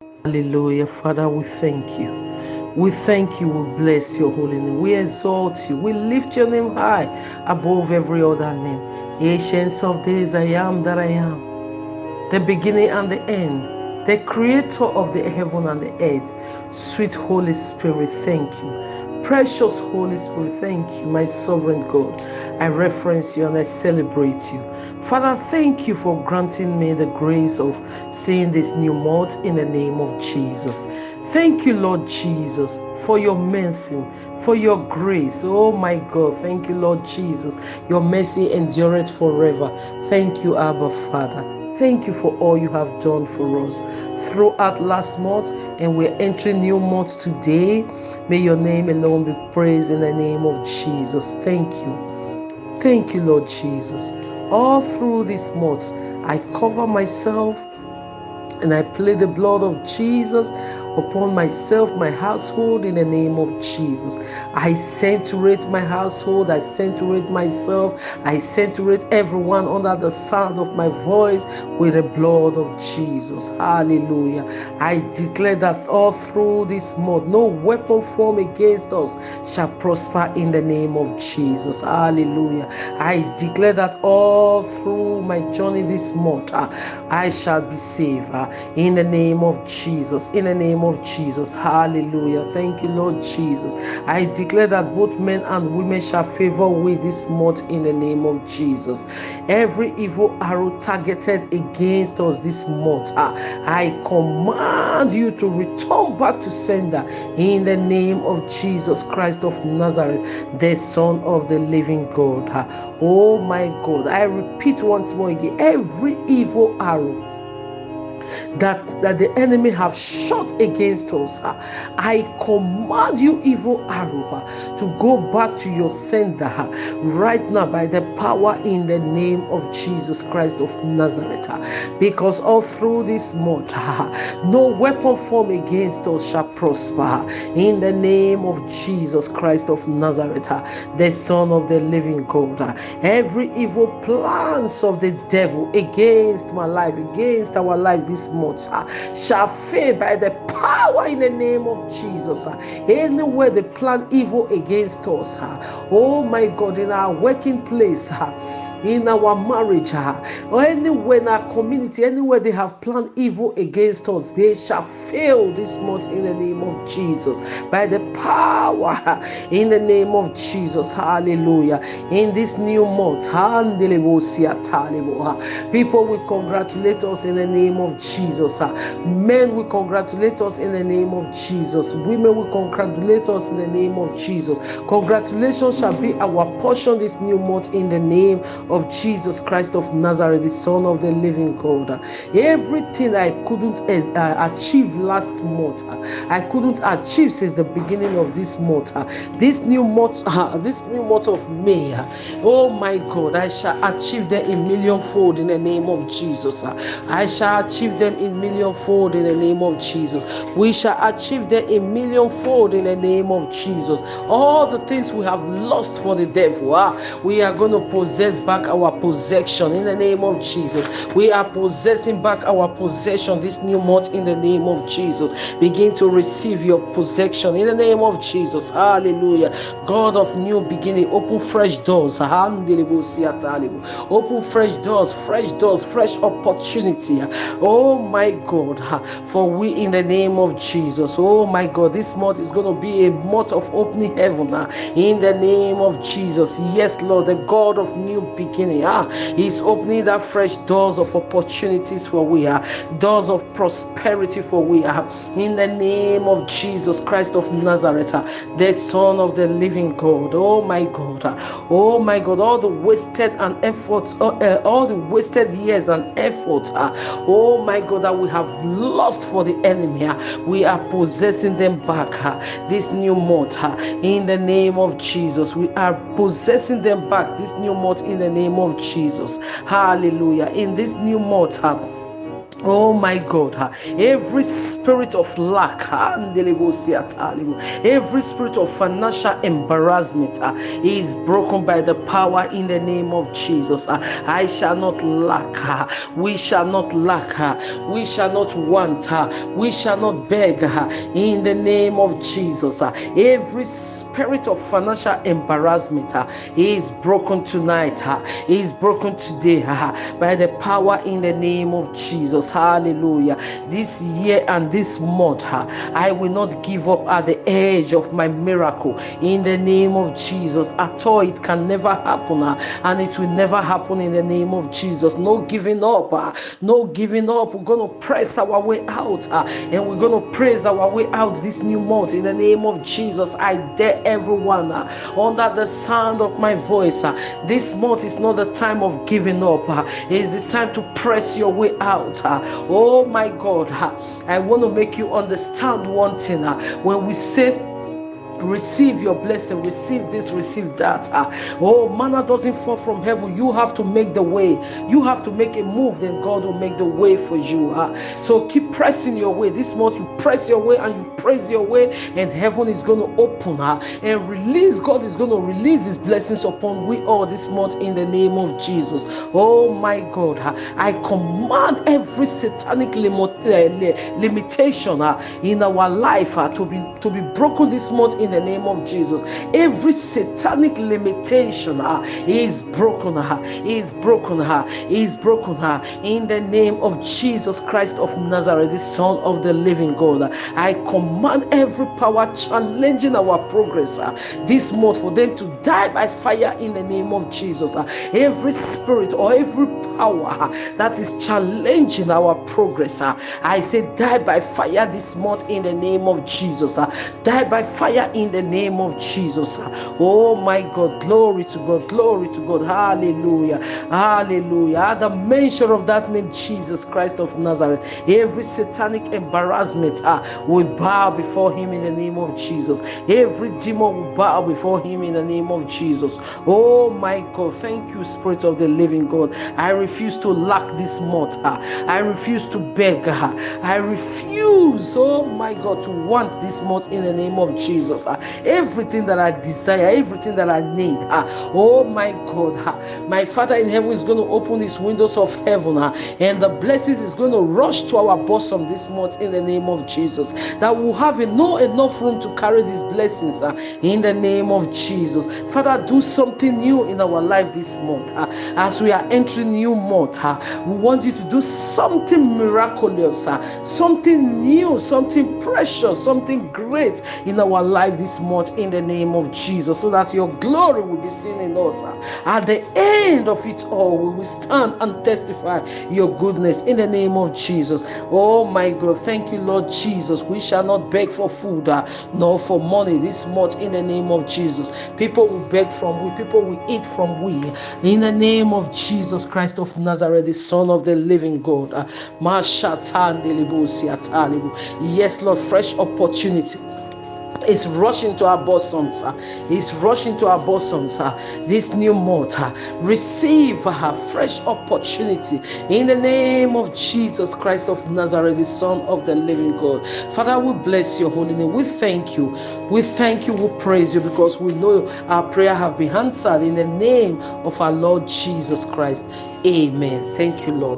Hallelujah. Father, we thank you. We thank you. We bless your holy name. We exalt you. We lift your name high above every other name. Ancients of days, I am that I am, the beginning and the end, the creator of the heaven and the earth. Sweet Holy Spirit, thank you. Precious Holy Spirit, thank you, my sovereign God. I reference you and I celebrate you. Father, thank you for granting me the grace of seeing this new month in the name of Jesus. Thank you, Lord Jesus, for your mercy, for your grace. Oh my God, thank you, Lord Jesus. Your mercy endureth forever. Thank you, Abba Father. Thank you for all you have done for us throughout last month, and we're entering new month today. May your name alone be praised in the name of Jesus. Thank you. Thank you, Lord Jesus. All through this month, I cover myself and I plead the blood of Jesus upon myself, my household, in the name of Jesus. I saturate my household, I saturate myself, I saturate everyone under the sound of my voice with the blood of Jesus. Hallelujah. I declare that all through this month, no weapon formed against us shall prosper in the name of Jesus. Hallelujah. I declare that all through my journey this month, I shall be saved in the name of Jesus. In the name of Jesus. Hallelujah. Thank you, Lord Jesus. I declare that both men and women shall favor with this month in the name of Jesus. Every evil arrow targeted against us this month, I command you to return back to sender in the name of Jesus Christ of Nazareth, the Son of the living God. Oh my God, I repeat once more again, every evil arrow that the enemy have shot against us, I command you, evil arrow, to go back to your sender right now by the power in the name of Jesus Christ of Nazareth. Because all through this month, no weapon formed against us shall prosper in the name of Jesus Christ of Nazareth, the Son of the living God. Every evil plans of the devil against my life, against our life this month, shall fail by the power in the name of Jesus. Anywhere they plan evil against us, oh my God, in our working place, in our marriage, or anywhere in our community, anywhere they have planned evil against us, they shall fail this month in the name of Jesus. By the power in the name of Jesus. Hallelujah. In this new month, people will congratulate us in the name of Jesus. Men will congratulate us in the name of Jesus. Women will congratulate us in the name of Jesus. Congratulations shall be our portion this new month in the name of Jesus Christ of Nazareth, the Son of the living God. Everything I couldn't achieve last month, I couldn't achieve since the beginning of this month. This new month of May, oh my God, I shall achieve them in millionfold in the name of Jesus. I shall achieve them in millionfold in the name of Jesus. We shall achieve them in millionfold in the name of Jesus. All the things we have lost for the devil, we are going to possess back our possession in the name of Jesus. We are possessing back our possession this new month in the name of Jesus. Begin to receive your possession in the name of Jesus. Hallelujah. God of new beginning, open fresh doors. Open fresh doors, fresh opportunity. Oh my God, for we in the name of Jesus. Oh my God, this month is going to be a month of opening heaven in the name of Jesus. Yes, Lord, the God of new beginning, He's opening that fresh doors of opportunities for we are, doors of prosperity for we are, in the name of Jesus Christ of Nazareth, the Son of the living God. Oh my God, oh my God, all the wasted and efforts, all the wasted years and efforts, oh my God, that we have lost for the enemy, we are possessing them back this new month in the name of Jesus. We are possessing them back this new month in the name of Jesus. Hallelujah. In this new month, Oh my God, every spirit of lack, every spirit of financial embarrassment is broken by the power in the name of Jesus. I shall not lack, we shall not lack, we shall not want, we shall not beg in the name of Jesus. Every spirit of financial embarrassment is broken tonight, is broken today by the power in the name of Jesus. Hallelujah. This year and this month, I will not give up at the edge of my miracle in the name of Jesus. At all, it can never happen, and it will never happen in the name of Jesus. No giving up, no giving up. We're going to press our way out, and we're going to praise our way out this new month in the name of Jesus. I dare everyone under the sound of my voice. This month is not the time of giving up. It is the time to press your way out. Oh my God, I want to make you understand one thing. When we say receive your blessing, receive this, receive that, oh, manna doesn't fall from heaven. You have to make the way, you have to make a move, then God will make the way for you. So keep pressing your way. This month you press your way and you praise your way, and heaven is going to open and release. God is going to release his blessings upon we all this month in the name of Jesus. Oh my God, I command every satanic limitation in our life to be broken this month in the name of Jesus. Every satanic limitation is broken, is broken, is broken in the name of Jesus Christ of Nazareth, the Son of the living God. I command every power challenging our progress this month for them to die by fire in the name of Jesus. Every spirit or every power that is challenging our progress, I say die by fire this month in the name of Jesus. Die by fire in the name of Jesus. Oh my God, glory to God, glory to God. Hallelujah, hallelujah. At the mention of that name, Jesus Christ of Nazareth, every satanic embarrassment will bow before him in the name of Jesus. Every demon will bow before him in the name of Jesus. Oh my God, thank you, Spirit of the living God. I refuse to lack this month. I refuse to beg. I refuse, oh my God, to want this month in the name of Jesus. Everything that I desire, everything that I need, oh my God, my Father in heaven is going to open his windows of heaven, and the blessings is going to rush to our bosom this month in the name of Jesus. That we'll have enough room to carry these blessings in the name of Jesus. Father, do something new in our life this month. As we are entering new month, we want you to do something miraculous, something new, something precious, something great in our life this month in the name of Jesus, so that your glory will be seen in us. At the end of it all, we will stand and testify your goodness in the name of Jesus. Oh my God, thank you, Lord Jesus. We shall not beg for food nor for money this month in the name of Jesus. People will beg from we, people will eat from we in the name of Jesus Christ of Nazareth, the Son of the living God. Yes, Lord, fresh opportunity is rushing to our bosoms. Is rushing to our bosoms. This new month, receive a fresh opportunity in the name of Jesus Christ of Nazareth, the Son of the living God. Father, we bless your holy name. We thank you. We thank you. We praise you because we know our prayer have been answered in the name of our Lord Jesus Christ. Amen. Thank you, Lord.